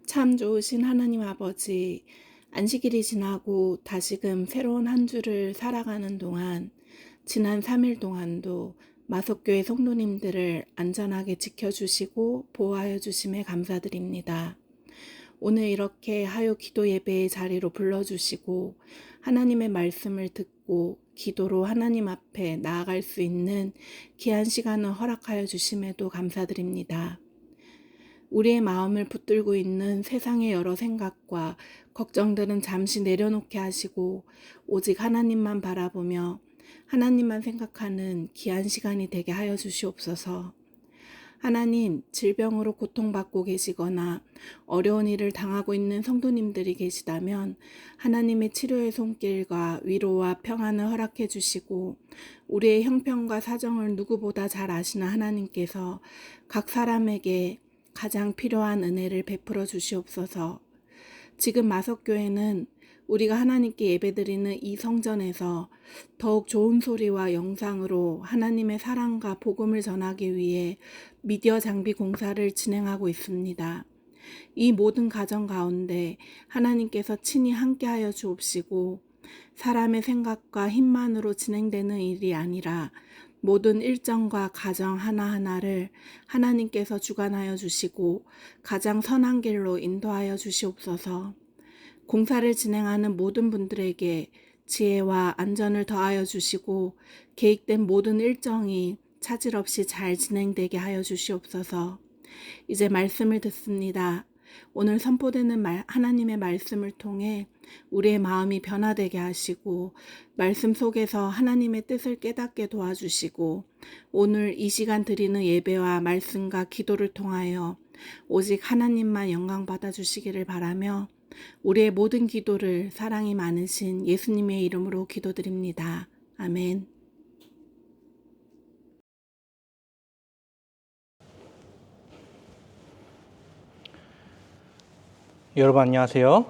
참 좋으신 하나님 아버지, 안식일이 지나고 다시금 새로운 한 주를 살아가는 동안 지난 3일 동안도 마석교회 성도님들을 안전하게 지켜주시고 보호하여 주심에 감사드립니다. 오늘 이렇게 하요 기도 예배의 자리로 불러주시고 하나님의 말씀을 듣고 기도로 하나님 앞에 나아갈 수 있는 귀한 시간을 허락하여 주심에도 감사드립니다. 우리의 마음을 붙들고 있는 세상의 여러 생각과 걱정들은 잠시 내려놓게 하시고 오직 하나님만 바라보며 하나님만 생각하는 귀한 시간이 되게 하여 주시옵소서. 하나님, 질병으로 고통받고 계시거나 어려운 일을 당하고 있는 성도님들이 계시다면 하나님의 치료의 손길과 위로와 평안을 허락해 주시고 우리의 형편과 사정을 누구보다 잘 아시는 하나님께서 각 사람에게 가장 필요한 은혜를 베풀어 주시옵소서. 지금 마석교회는 우리가 하나님께 예배드리는 이 성전에서 더욱 좋은 소리와 영상으로 하나님의 사랑과 복음을 전하기 위해 미디어 장비 공사를 진행하고 있습니다. 이 모든 과정 가운데 하나님께서 친히 함께하여 주옵시고 사람의 생각과 힘만으로 진행되는 일이 아니라 모든 일정과 과정 하나하나를 하나님께서 주관하여 주시고 가장 선한 길로 인도하여 주시옵소서. 공사를 진행하는 모든 분들에게 지혜와 안전을 더하여 주시고 계획된 모든 일정이 차질 없이 잘 진행되게 하여 주시옵소서. 이제 말씀을 듣습니다. 오늘 선포되는 하나님의 말씀을 통해 우리의 마음이 변화되게 하시고 말씀 속에서 하나님의 뜻을 깨닫게 도와주시고 오늘 이 시간 드리는 예배와 말씀과 기도를 통하여 오직 하나님만 영광 받아주시기를 바라며 우리의 모든 기도를 사랑이 많으신 예수님의 이름으로 기도드립니다. 아멘. 여러분 안녕하세요.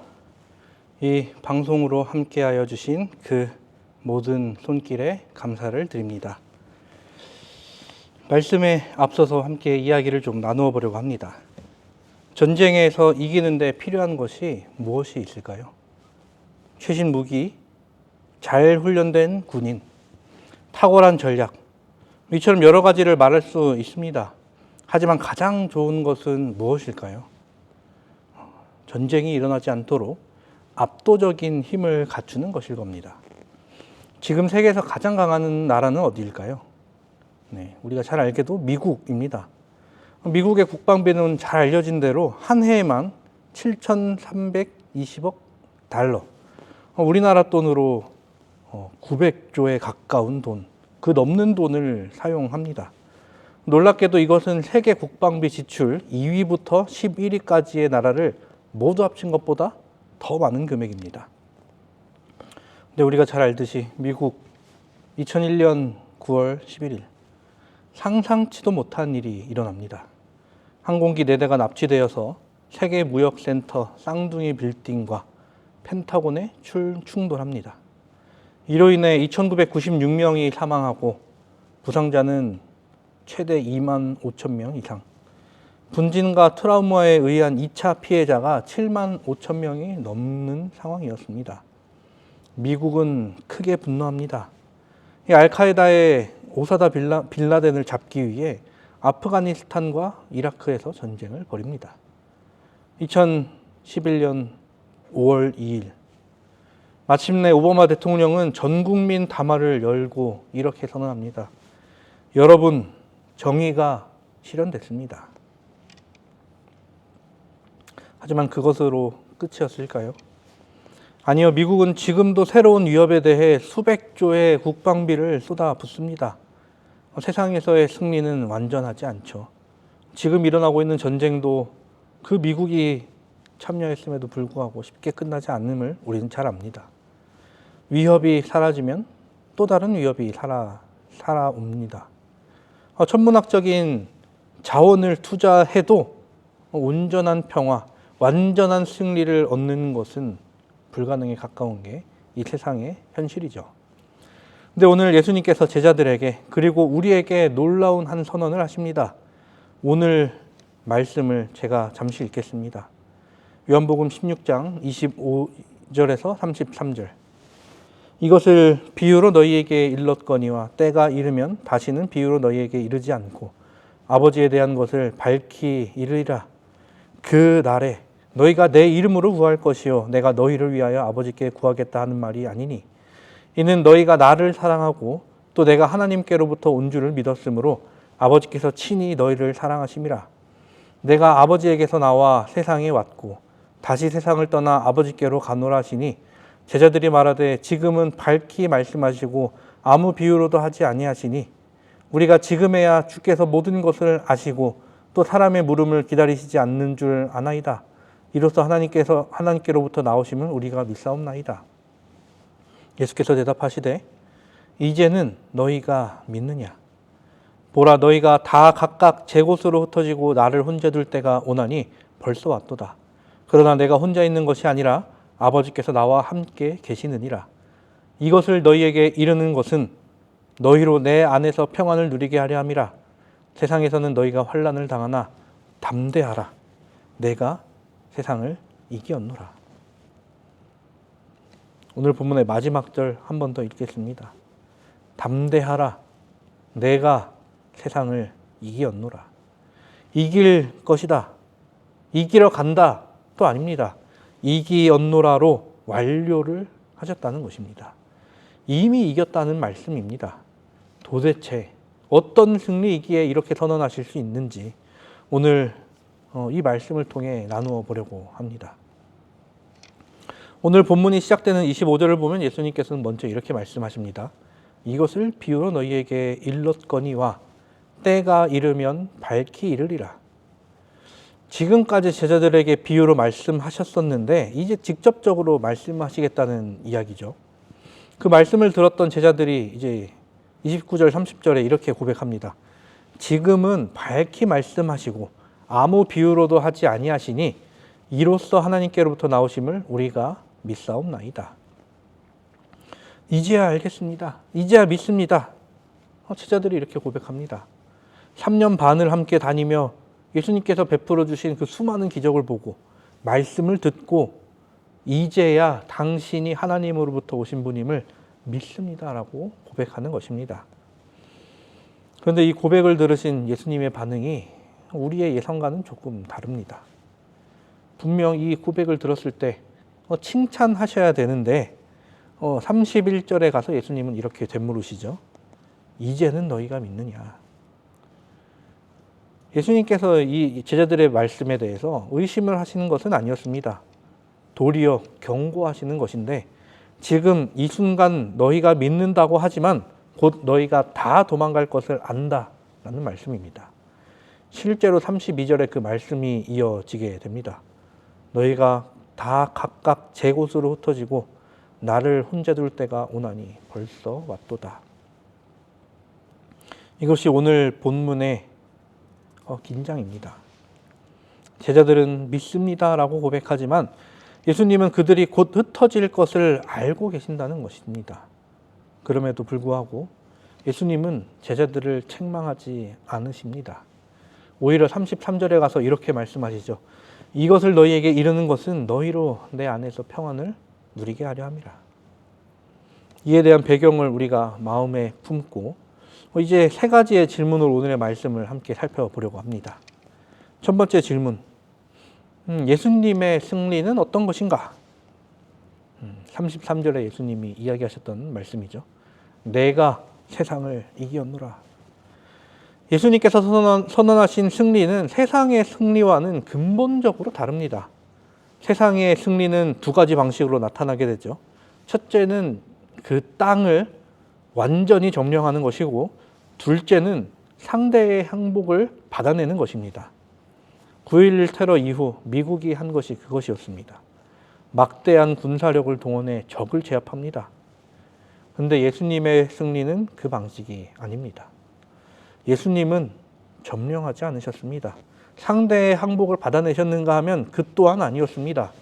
이 방송으로 함께하여 주신 그 모든 손길에 감사를 드립니다. 말씀에 앞서서 함께 이야기를 좀 나누어 보려고 합니다. 전쟁에서 이기는데 필요한 것이 무엇이 있을까요? 최신 무기, 잘 훈련된 군인, 탁월한 전략, 이처럼 여러 가지를 말할 수 있습니다. 하지만 가장 좋은 것은 무엇일까요? 전쟁이 일어나지 않도록 압도적인 힘을 갖추는 것일 겁니다. 지금 세계에서 가장 강한 나라는 어디일까요? 우리가 잘 알게도 미국입니다. 미국의 국방비는 잘 알려진 대로 한 해에만 7,320억 달러, 우리나라 돈으로 900조에 가까운 돈, 그 넘는 돈을 사용합니다. 놀랍게도 이것은 세계 국방비 지출 2위부터 11위까지의 나라를 모두 합친 것보다 더 많은 금액입니다. 근데 우리가 잘 알듯이 미국 2001년 9월 11일 상상치도 못한 일이 일어납니다. 항공기 4대가 납치되어서 세계무역센터 쌍둥이 빌딩과 펜타곤에 충돌합니다. 이로 인해 2,996명이 사망하고 부상자는 최대 2만 5천 명 이상, 분진과 트라우마에 의한 2차 피해자가 7만 5천 명이 넘는 상황이었습니다. 미국은 크게 분노합니다. 이 알카에다의 오사다 빌라덴을 잡기 위해 아프가니스탄과 이라크에서 전쟁을 벌입니다. 2011년 5월 2일 마침내 오바마 대통령은 전국민 담화를 열고 이렇게 선언합니다. 여러분, 정의가 실현됐습니다. 하지만 그것으로 끝이었을까요? 아니요, 미국은 지금도 새로운 위협에 대해 수백 조의 국방비를 쏟아붓습니다. 세상에서의 승리는 완전하지 않죠. 지금 일어나고 있는 전쟁도 그 미국이 참여했음에도 불구하고 쉽게 끝나지 않음을 우리는 잘 압니다. 위협이 사라지면 또 다른 위협이 살아옵니다. 천문학적인 자원을 투자해도 온전한 평화, 완전한 승리를 얻는 것은 불가능에 가까운 게 이 세상의 현실이죠. 근데 오늘 예수님께서 제자들에게 그리고 우리에게 놀라운 한 선언을 하십니다. 오늘 말씀을 제가 잠시 읽겠습니다. 요한복음 16장 25절에서 33절. 이것을 비유로 너희에게 일렀거니와 때가 이르면 다시는 비유로 너희에게 이르지 않고 아버지에 대한 것을 밝히 이르리라. 그 날에 너희가 내 이름으로 구할 것이요 내가 너희를 위하여 아버지께 구하겠다 하는 말이 아니니 이는 너희가 나를 사랑하고 또 내가 하나님께로부터 온 줄을 믿었으므로 아버지께서 친히 너희를 사랑하심이라. 내가 아버지에게서 나와 세상에 왔고 다시 세상을 떠나 아버지께로 가노라 하시니 제자들이 말하되 지금은 밝히 말씀하시고 아무 비유로도 하지 아니하시니 우리가 지금에야 주께서 모든 것을 아시고 또 사람의 물음을 기다리시지 않는 줄 아나이다. 이로써 하나님께로부터 나오심을 우리가 믿사옵나이다. 예수께서 대답하시되 이제는 너희가 믿느냐? 보라 너희가 다 각각 제 곳으로 흩어지고 나를 혼자 둘 때가 오나니 벌써 왔도다. 그러나 내가 혼자 있는 것이 아니라 아버지께서 나와 함께 계시느니라. 이것을 너희에게 이르는 것은 너희로 내 안에서 평안을 누리게 하려 함이라. 세상에서는 너희가 환난을 당하나 담대하라. 내가 세상을 이기었노라. 오늘 본문의 마지막 절 한 번 더 읽겠습니다. 담대하라. 내가 세상을 이기었노라. 이길 것이다. 이기러 간다. 또 아닙니다. 이기었노라로 완료를 하셨다는 것입니다. 이미 이겼다는 말씀입니다. 도대체 어떤 승리이기에 이렇게 선언하실 수 있는지 오늘 이 말씀을 통해 나누어 보려고 합니다. 오늘 본문이 시작되는 25절을 보면 예수님께서는 먼저 이렇게 말씀하십니다. 이것을 비유로 너희에게 일렀거니와 때가 이르면 밝히 이르리라. 지금까지 제자들에게 비유로 말씀하셨었는데 이제 직접적으로 말씀하시겠다는 이야기죠. 그 말씀을 들었던 제자들이 이제 29절 30절에 이렇게 고백합니다. 지금은 밝히 말씀하시고 아무 비유로도 하지 아니하시니 이로써 하나님께로부터 나오심을 우리가 믿사옵나이다. 이제야 알겠습니다. 이제야 믿습니다. 제자들이 이렇게 고백합니다. 3년 반을 함께 다니며 예수님께서 베풀어 주신 그 수많은 기적을 보고 말씀을 듣고 이제야 당신이 하나님으로부터 오신 분임을 믿습니다라고 고백하는 것입니다. 그런데 이 고백을 들으신 예수님의 반응이 우리의 예상과는 조금 다릅니다. 분명 이 고백을 들었을 때 칭찬하셔야 되는데 31절에 가서 예수님은 이렇게 되물으시죠. 이제는 너희가 믿느냐. 예수님께서 이 제자들의 말씀에 대해서 의심을 하시는 것은 아니었습니다. 도리어 경고하시는 것인데 지금 이 순간 너희가 믿는다고 하지만 곧 너희가 다 도망갈 것을 안다라는 말씀입니다. 실제로 32절에 그 말씀이 이어지게 됩니다. 너희가 다 각각 제 곳으로 흩어지고 나를 혼자 둘 때가 오나니 벌써 왔도다. 이것이 오늘 본문의 긴장입니다. 제자들은 믿습니다라고 고백하지만 예수님은 그들이 곧 흩어질 것을 알고 계신다는 것입니다. 그럼에도 불구하고 예수님은 제자들을 책망하지 않으십니다. 오히려 33절에 가서 이렇게 말씀하시죠. 이것을 너희에게 이르는 것은 너희로 내 안에서 평안을 누리게 하려 함이라. 이에 대한 배경을 우리가 마음에 품고 이제 세 가지의 질문으로 오늘의 말씀을 함께 살펴보려고 합니다. 첫 번째 질문. 예수님의 승리는 어떤 것인가? 33절에 예수님이 이야기하셨던 말씀이죠. 내가 세상을 이기었노라. 예수님께서 선언하신 승리는 세상의 승리와는 근본적으로 다릅니다. 세상의 승리는 두 가지 방식으로 나타나게 되죠. 첫째는 그 땅을 완전히 점령하는 것이고 둘째는 상대의 항복을 받아내는 것입니다. 9.11 테러 이후 미국이 한 것이 그것이었습니다. 막대한 군사력을 동원해 적을 제압합니다. 그런데 예수님의 승리는 그 방식이 아닙니다. 예수님은 점령하지 않으셨습니다. 상대의 항복을 받아내셨는가 하면 그 또한 아니었습니다.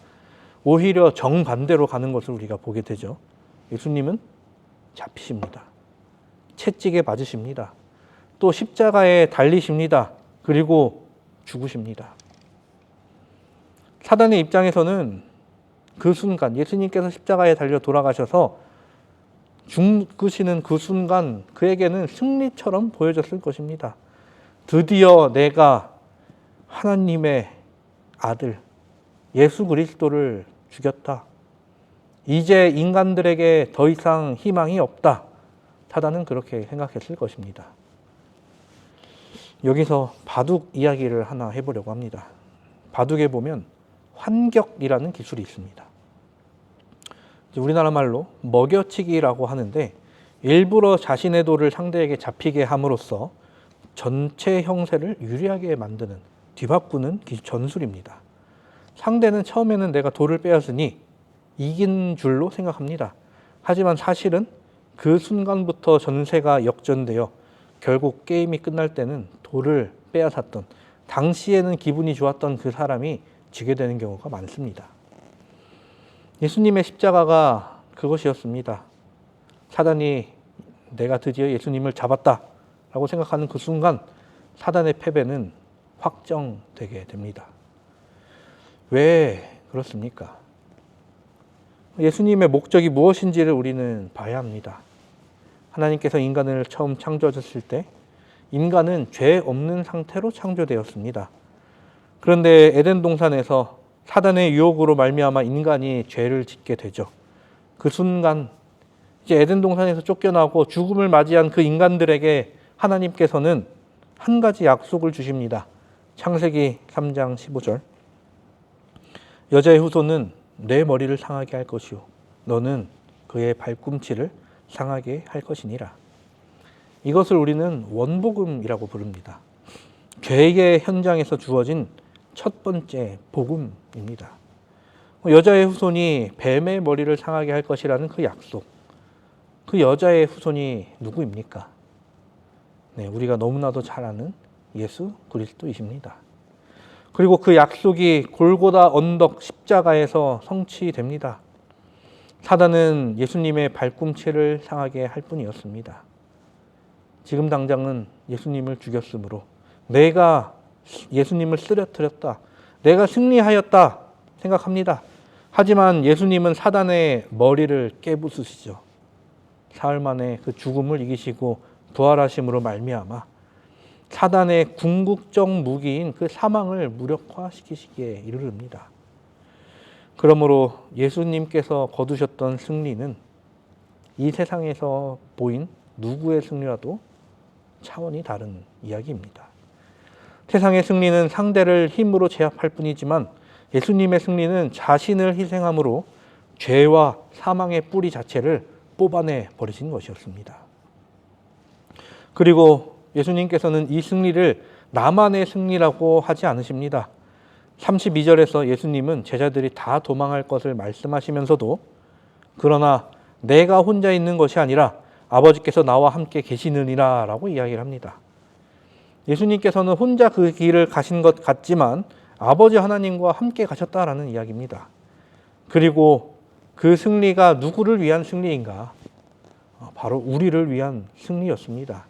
오히려 정반대로 가는 것을 우리가 보게 되죠. 예수님은 잡히십니다. 채찍에 맞으십니다. 또 십자가에 달리십니다. 그리고 죽으십니다. 사단의 입장에서는 그 순간 예수님께서 십자가에 달려 돌아가셔서 죽으시는 그 순간 그에게는 승리처럼 보여졌을 것입니다. 드디어 내가 하나님의 아들 예수 그리스도를 죽였다. 이제 인간들에게 더 이상 희망이 없다. 사단은 그렇게 생각했을 것입니다. 여기서 바둑 이야기를 하나 해보려고 합니다. 바둑에 보면 환격이라는 기술이 있습니다. 우리나라 말로 먹여치기라고 하는데 일부러 자신의 돌을 상대에게 잡히게 함으로써 전체 형세를 유리하게 만드는 뒤바꾸는 전술입니다. 상대는 처음에는 내가 돌을 빼앗으니 이긴 줄로 생각합니다. 하지만 사실은 그 순간부터 전세가 역전되어 결국 게임이 끝날 때는 돌을 빼앗았던, 당시에는 기분이 좋았던 그 사람이 지게 되는 경우가 많습니다. 예수님의 십자가가 그것이었습니다. 사단이 내가 드디어 예수님을 잡았다 라고 생각하는 그 순간 사단의 패배는 확정되게 됩니다. 왜 그렇습니까? 예수님의 목적이 무엇인지를 우리는 봐야 합니다. 하나님께서 인간을 처음 창조하셨을 때 인간은 죄 없는 상태로 창조되었습니다. 그런데 에덴 동산에서 사단의 유혹으로 말미암아 인간이 죄를 짓게 되죠. 그 순간 이제 에덴 동산에서 쫓겨나고 죽음을 맞이한 그 인간들에게 하나님께서는 한 가지 약속을 주십니다. 창세기 3장 15절. 여자의 후손은 내 머리를 상하게 할 것이요 너는 그의 발꿈치를 상하게 할 것이니라. 이것을 우리는 원복음이라고 부릅니다. 죄의 현장에서 주어진 첫 번째 복음입니다. 여자의 후손이 뱀의 머리를 상하게 할 것이라는 그 약속. 그 여자의 후손이 누구입니까? 네, 우리가 너무나도 잘 아는 예수 그리스도이십니다. 그리고 그 약속이 골고다 언덕 십자가에서 성취됩니다. 사단은 예수님의 발꿈치를 상하게 할 뿐이었습니다. 지금 당장은 예수님을 죽였으므로 내가 예수님을 쓰러뜨렸다. 내가 승리하였다 생각합니다. 하지만 예수님은 사단의 머리를 깨부수시죠. 사흘 만에 그 죽음을 이기시고 부활하심으로 말미암아 사단의 궁극적 무기인 그 사망을 무력화시키시기에 이르릅니다. 그러므로 예수님께서 거두셨던 승리는 이 세상에서 보인 누구의 승리와도 차원이 다른 이야기입니다. 세상의 승리는 상대를 힘으로 제압할 뿐이지만 예수님의 승리는 자신을 희생함으로 죄와 사망의 뿌리 자체를 뽑아내 버리신 것이었습니다. 그리고 예수님께서는 이 승리를 나만의 승리라고 하지 않으십니다. 32절에서 예수님은 제자들이 다 도망할 것을 말씀하시면서도 그러나 내가 혼자 있는 것이 아니라 아버지께서 나와 함께 계시느니라 라고 이야기를 합니다. 예수님께서는 혼자 그 길을 가신 것 같지만 아버지 하나님과 함께 가셨다라는 이야기입니다. 그리고 그 승리가 누구를 위한 승리인가? 바로 우리를 위한 승리였습니다.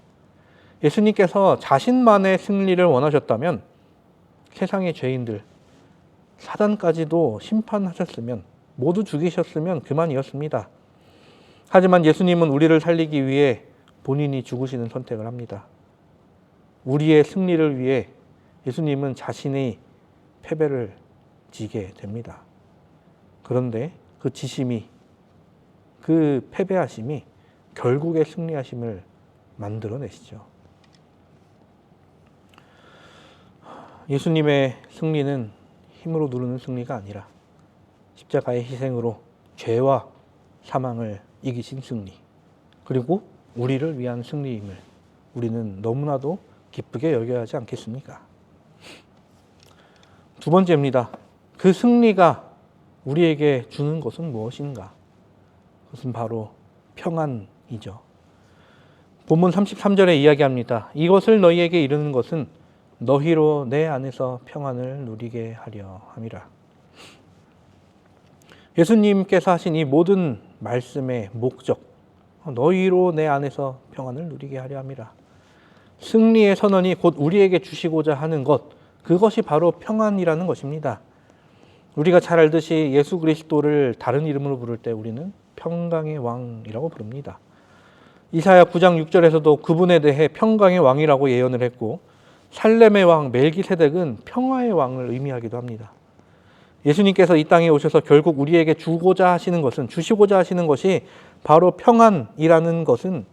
예수님께서 자신만의 승리를 원하셨다면 세상의 죄인들, 사단까지도 심판하셨으면 모두 죽이셨으면 그만이었습니다. 하지만 예수님은 우리를 살리기 위해 본인이 죽으시는 선택을 합니다. 우리의 승리를 위해 예수님은 자신의 패배를 지게 됩니다. 그런데 그 지심이, 그 패배하심이 결국의 승리하심을 만들어내시죠. 예수님의 승리는 힘으로 누르는 승리가 아니라 십자가의 희생으로 죄와 사망을 이기신 승리, 그리고 우리를 위한 승리임을 우리는 너무나도 기쁘게 여겨야 하지 않겠습니까? 두 번째입니다. 그 승리가 우리에게 주는 것은 무엇인가? 그것은 바로 평안이죠. 본문 33절에 이야기합니다. 이것을 너희에게 이르는 것은 너희로 내 안에서 평안을 누리게 하려 함이라. 예수님께서 하신 이 모든 말씀의 목적, 너희로 내 안에서 평안을 누리게 하려 함이라. 승리의 선언이 곧 우리에게 주시고자 하는 것, 그것이 바로 평안이라는 것입니다. 우리가 잘 알듯이 예수 그리스도를 다른 이름으로 부를 때 우리는 평강의 왕이라고 부릅니다. 이사야 9장 6절에서도 그분에 대해 평강의 왕이라고 예언을 했고, 살렘의 왕 멜기세덱은 평화의 왕을 의미하기도 합니다. 예수님께서 이 땅에 오셔서 결국 우리에게 주시고자 하시는 것이 바로 평안이라는 것은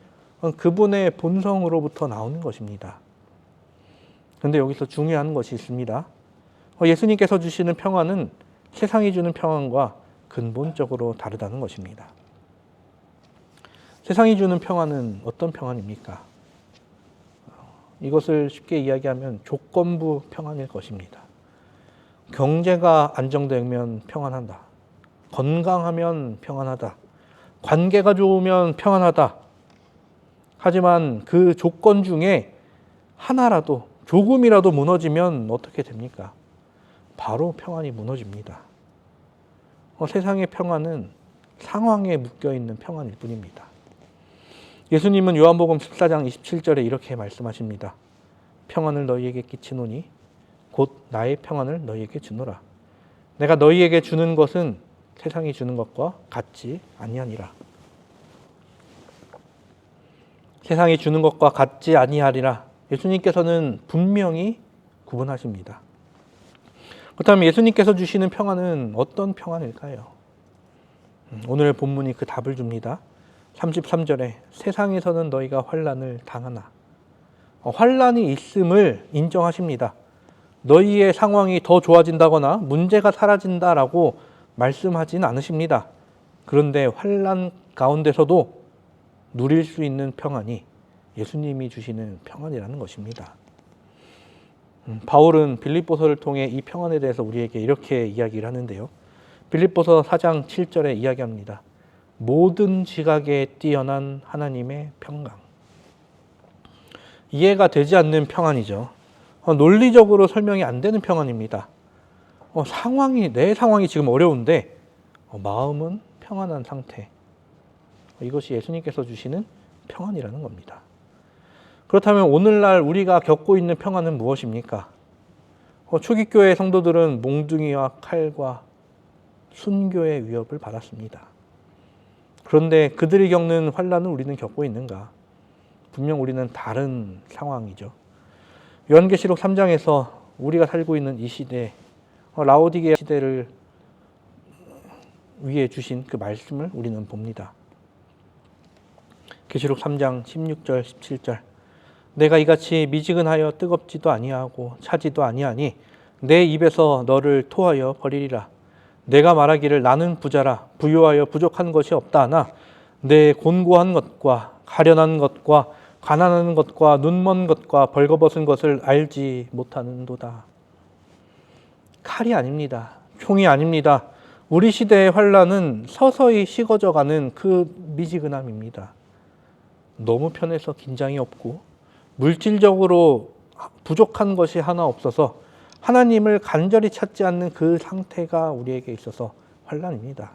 그분의 본성으로부터 나오는 것입니다. 그런데 여기서 중요한 것이 있습니다. 예수님께서 주시는 평안은 세상이 주는 평안과 근본적으로 다르다는 것입니다. 세상이 주는 평안은 어떤 평안입니까? 이것을 쉽게 이야기하면 조건부 평안일 것입니다. 경제가 안정되면 평안하다. 건강하면 평안하다. 관계가 좋으면 평안하다. 하지만 그 조건 중에 하나라도, 조금이라도 무너지면 어떻게 됩니까? 바로 평안이 무너집니다. 세상의 평안은 상황에 묶여있는 평안일 뿐입니다. 예수님은 요한복음 14장 27절에 이렇게 말씀하십니다. 평안을 너희에게 끼치노니 곧 나의 평안을 너희에게 주노라. 내가 너희에게 주는 것은 세상이 주는 것과 같지 아니하니라. 세상이 주는 것과 같지 아니하리라. 예수님께서는 분명히 구분하십니다. 그렇다면 예수님께서 주시는 평안은 어떤 평안일까요? 오늘 본문이 그 답을 줍니다. 33절에 세상에서는 너희가 환난을 당하나. 환난이 있음을 인정하십니다. 너희의 상황이 더 좋아진다거나 문제가 사라진다라고 말씀하진 않으십니다. 그런데 환난 가운데서도 누릴 수 있는 평안이 예수님이 주시는 평안이라는 것입니다. 바울은 빌립보서를 통해 이 평안에 대해서 우리에게 이렇게 이야기를 하는데요. 빌립보서 4장 7절에 이야기합니다. 모든 지각에 뛰어난 하나님의 평강. 이해가 되지 않는 평안이죠. 논리적으로 설명이 안 되는 평안입니다. 내 상황이 지금 어려운데 마음은 평안한 상태. 이것이 예수님께서 주시는 평안이라는 겁니다. 그렇다면 오늘날 우리가 겪고 있는 평안은 무엇입니까? 초기교회 성도들은 몽둥이와 칼과 순교의 위협을 받았습니다. 그런데 그들이 겪는 환난을 우리는 겪고 있는가? 분명 우리는 다른 상황이죠. 요한계시록 3장에서 우리가 살고 있는 이 시대, 라오디게아 시대를 위해 주신 그 말씀을 우리는 봅니다. 계시록 3장 16절 17절 내가 이같이 미지근하여 뜨겁지도 아니하고 차지도 아니하니 내 입에서 너를 토하여 버리리라. 내가 말하기를 나는 부자라 부유하여 부족한 것이 없다 하나 내 곤고한 것과 가련한 것과 가난한 것과 눈먼 것과 벌거벗은 것을 알지 못하는도다. 칼이 아닙니다. 총이 아닙니다. 우리 시대의 환난은 서서히 식어져가는 그 미지근함입니다. 너무 편해서 긴장이 없고 물질적으로 부족한 것이 하나 없어서 하나님을 간절히 찾지 않는 그 상태가 우리에게 있어서 환난입니다.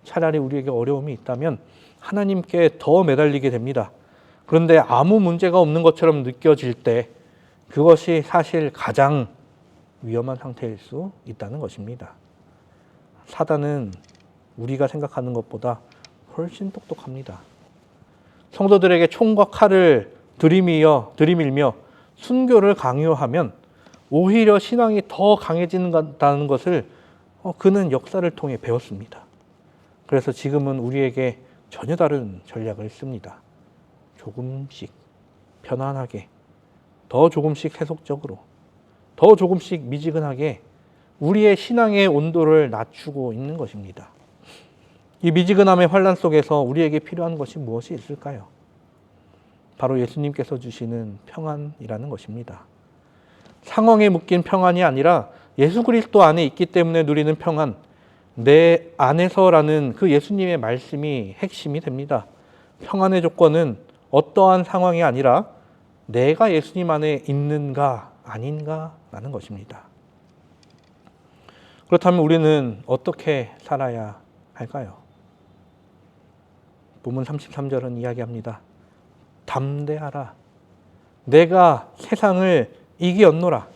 차라리 우리에게 어려움이 있다면 하나님께 더 매달리게 됩니다. 그런데 아무 문제가 없는 것처럼 느껴질 때 그것이 사실 가장 위험한 상태일 수 있다는 것입니다. 사단은 우리가 생각하는 것보다 훨씬 똑똑합니다. 성도들에게 총과 칼을 들이밀며 순교를 강요하면 오히려 신앙이 더 강해진다는 것을 그는 역사를 통해 배웠습니다. 그래서 지금은 우리에게 전혀 다른 전략을 씁니다. 조금씩 편안하게, 더 조금씩 세속적으로, 더 조금씩 미지근하게 우리의 신앙의 온도를 낮추고 있는 것입니다. 이 미지근함의 환난 속에서 우리에게 필요한 것이 무엇이 있을까요? 바로 예수님께서 주시는 평안이라는 것입니다. 상황에 묶인 평안이 아니라 예수 그리스도 안에 있기 때문에 누리는 평안, 내 안에서라는 그 예수님의 말씀이 핵심이 됩니다. 평안의 조건은 어떠한 상황이 아니라 내가 예수님 안에 있는가 아닌가라는 것입니다. 그렇다면 우리는 어떻게 살아야 할까요? 본문 33절은 이야기합니다. 담대하라. 내가 세상을 이기었노라.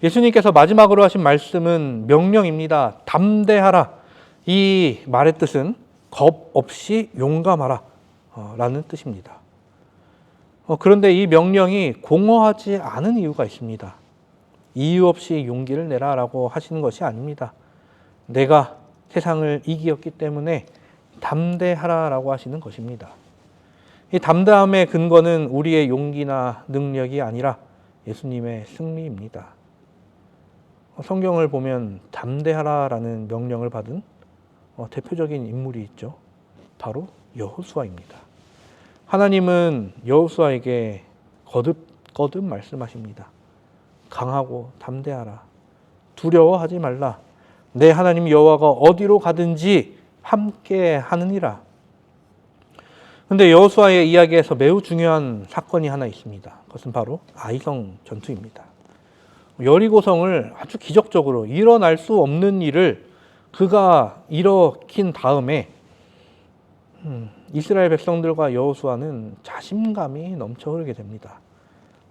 예수님께서 마지막으로 하신 말씀은 명령입니다. 담대하라. 이 말의 뜻은 겁 없이 용감하라 라는 뜻입니다. 그런데 이 명령이 공허하지 않은 이유가 있습니다. 이유 없이 용기를 내라 라고 하시는 것이 아닙니다. 내가 세상을 이기었기 때문에 담대하라 라고 하시는 것입니다. 이 담대함의 근거는 우리의 용기나 능력이 아니라 예수님의 승리입니다. 성경을 보면 담대하라 라는 명령을 받은 대표적인 인물이 있죠. 바로 여호수아입니다. 하나님은 여호수아에게 거듭 말씀하십니다. 강하고 담대하라. 두려워하지 말라. 내 하나님 여호와가 어디로 가든지 함께 하느니라. 그런데 여호수아의 이야기에서 매우 중요한 사건이 하나 있습니다. 그것은 바로 아이성 전투입니다. 여리고성을 아주 기적적으로 일어날 수 없는 일을 그가 일으킨 다음에 이스라엘 백성들과 여호수아는 자신감이 넘쳐 흐르게 됩니다.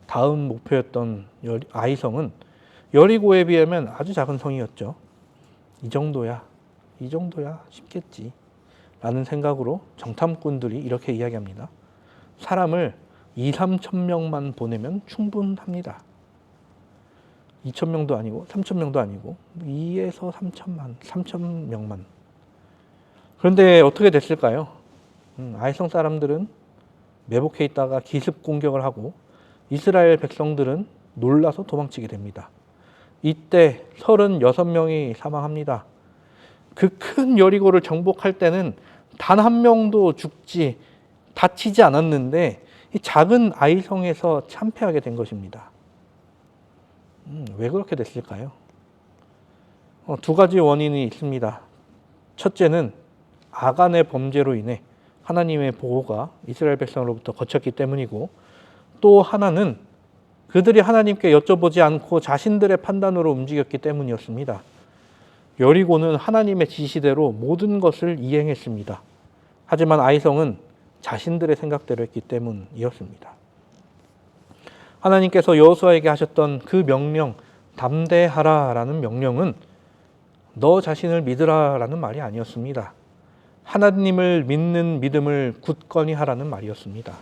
다음 목표였던 아이성은 여리고에 비하면 아주 작은 성이었죠. 이 정도야 쉽겠지 라는 생각으로 정탐꾼들이 이렇게 이야기합니다. 사람을 2-3천 명만 보내면 충분합니다. 2천 명도 아니고 3천 명도 아니고 2에서 3천 명만. 그런데 어떻게 됐을까요? 아이성 사람들은 매복해 있다가 기습 공격을 하고 이스라엘 백성들은 놀라서 도망치게 됩니다. 이때 36명이 사망합니다. 그 큰 여리고를 정복할 때는 단 한 명도 다치지 않았는데 이 작은 아이성에서 참패하게 된 것입니다. 왜 그렇게 됐을까요? 두 가지 원인이 있습니다. 첫째는 아간의 범죄로 인해 하나님의 보호가 이스라엘 백성으로부터 거쳤기 때문이고, 또 하나는 그들이 하나님께 여쭤보지 않고 자신들의 판단으로 움직였기 때문이었습니다. 여리고는 하나님의 지시대로 모든 것을 이행했습니다. 하지만 아이성은 자신들의 생각대로 했기 때문이었습니다. 하나님께서 여호수아에게 하셨던 그 명령, 담대하라라는 명령은 너 자신을 믿으라라는 말이 아니었습니다. 하나님을 믿는 믿음을 굳건히 하라는 말이었습니다.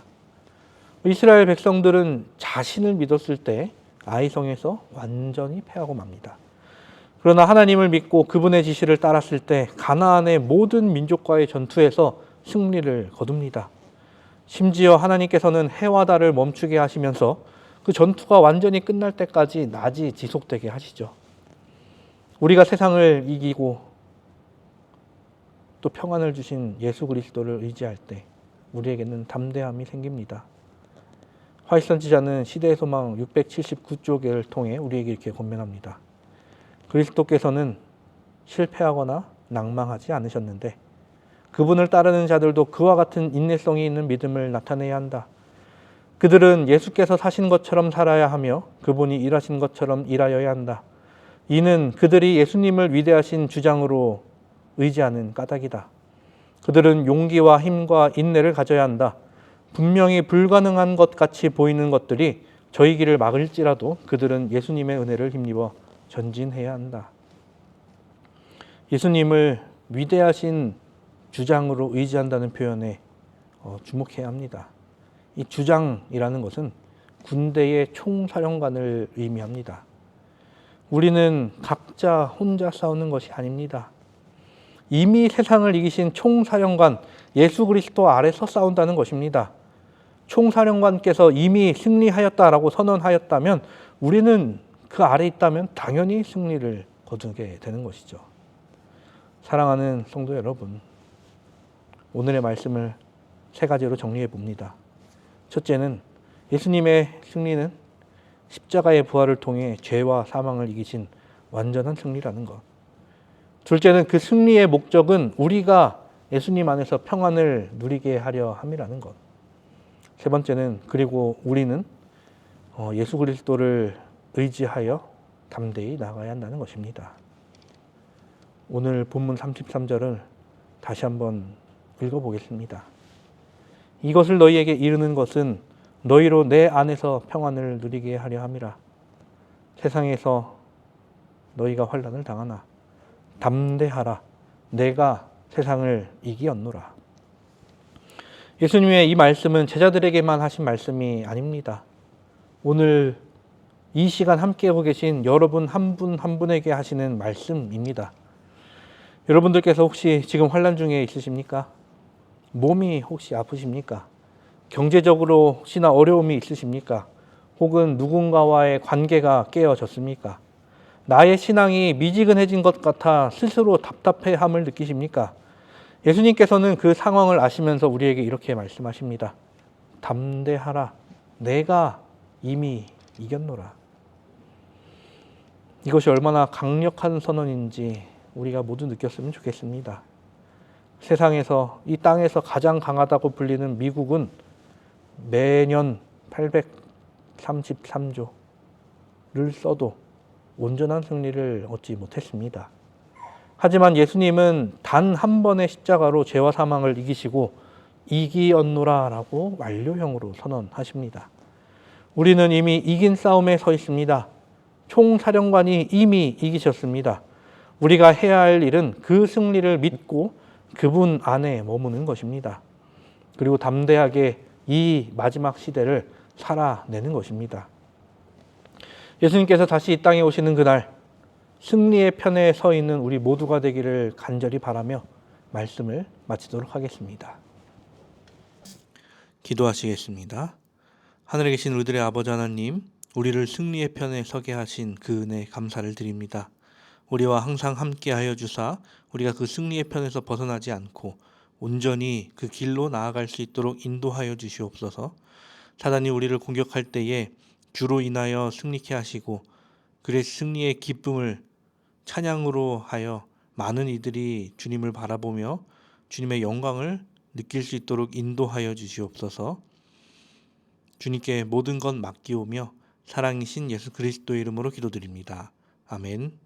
이스라엘 백성들은 자신을 믿었을 때 아이성에서 완전히 패하고 맙니다. 그러나 하나님을 믿고 그분의 지시를 따랐을 때 가나안의 모든 민족과의 전투에서 승리를 거둡니다. 심지어 하나님께서는 해와 달을 멈추게 하시면서 그 전투가 완전히 끝날 때까지 낮이 지속되게 하시죠. 우리가 세상을 이기고 또 평안을 주신 예수 그리스도를 의지할 때 우리에게는 담대함이 생깁니다. 화이트 선지자는 시대의 소망 679쪽을 통해 우리에게 이렇게 권면합니다. 그리스도께서는 실패하거나 낭망하지 않으셨는데 그분을 따르는 자들도 그와 같은 인내성이 있는 믿음을 나타내야 한다. 그들은 예수께서 사신 것처럼 살아야 하며 그분이 일하신 것처럼 일하여야 한다. 이는 그들이 예수님을 위대하신 주장으로 의지하는 까닭이다. 그들은 용기와 힘과 인내를 가져야 한다. 분명히 불가능한 것 같이 보이는 것들이 저희 길을 막을지라도 그들은 예수님의 은혜를 힘입어 전진해야 한다. 예수님을 위대하신 주장으로 의지한다는 표현에 주목해야 합니다. 이 주장이라는 것은 군대의 총사령관을 의미합니다. 우리는 각자 혼자 싸우는 것이 아닙니다. 이미 세상을 이기신 총사령관 예수 그리스도 아래서 싸운다는 것입니다. 총사령관께서 이미 승리하였다라고 선언하였다면 우리는 그 아래 있다면 당연히 승리를 거두게 되는 것이죠. 사랑하는 성도 여러분, 오늘의 말씀을 세 가지로 정리해 봅니다. 첫째는 예수님의 승리는 십자가의 부활을 통해 죄와 사망을 이기신 완전한 승리라는 것. 둘째는 그 승리의 목적은 우리가 예수님 안에서 평안을 누리게 하려 함이라는 것. 세 번째는 그리고 우리는 예수 그리스도를 의지하여 담대히 나가야 한다는 것입니다. 오늘 본문 33절을 다시 한번 읽어보겠습니다. 이것을 너희에게 이르는 것은 너희로 내 안에서 평안을 누리게 하려 함이라. 세상에서 너희가 환난을 당하나 담대하라 내가 세상을 이기었노라. 예수님의 이 말씀은 제자들에게만 하신 말씀이 아닙니다. 오늘 이 시간 함께하고 계신 여러분 한 분 한 분에게 하시는 말씀입니다. 여러분들께서 혹시 지금 환난 중에 있으십니까? 몸이 혹시 아프십니까? 경제적으로 혹시나 어려움이 있으십니까? 혹은 누군가와의 관계가 깨어졌습니까? 나의 신앙이 미지근해진 것 같아 스스로 답답해함을 느끼십니까? 예수님께서는 그 상황을 아시면서 우리에게 이렇게 말씀하십니다. 담대하라. 내가 이미 이겼노라. 이것이 얼마나 강력한 선언인지 우리가 모두 느꼈으면 좋겠습니다. 세상에서 이 땅에서 가장 강하다고 불리는 미국은 매년 833조를 써도 온전한 승리를 얻지 못했습니다. 하지만 예수님은 단 한 번의 십자가로 죄와 사망을 이기시고 이기었노라라고 완료형으로 선언하십니다. 우리는 이미 이긴 싸움에 서 있습니다. 총사령관이 이미 이기셨습니다. 우리가 해야 할 일은 그 승리를 믿고 그분 안에 머무는 것입니다. 그리고 담대하게 이 마지막 시대를 살아내는 것입니다. 예수님께서 다시 이 땅에 오시는 그날 승리의 편에 서 있는 우리 모두가 되기를 간절히 바라며 말씀을 마치도록 하겠습니다. 기도하시겠습니다. 하늘에 계신 우리들의 아버지 하나님, 우리를 승리의 편에 서게 하신 그 은혜 감사를 드립니다. 우리와 항상 함께하여 주사 우리가 그 승리의 편에서 벗어나지 않고 온전히 그 길로 나아갈 수 있도록 인도하여 주시옵소서. 사단이 우리를 공격할 때에 주로 인하여 승리케 하시고 그의 승리의 기쁨을 찬양으로 하여 많은 이들이 주님을 바라보며 주님의 영광을 느낄 수 있도록 인도하여 주시옵소서. 주님께 모든 것 맡기오며 사랑이신 예수 그리스도의 이름으로 기도드립니다. 아멘.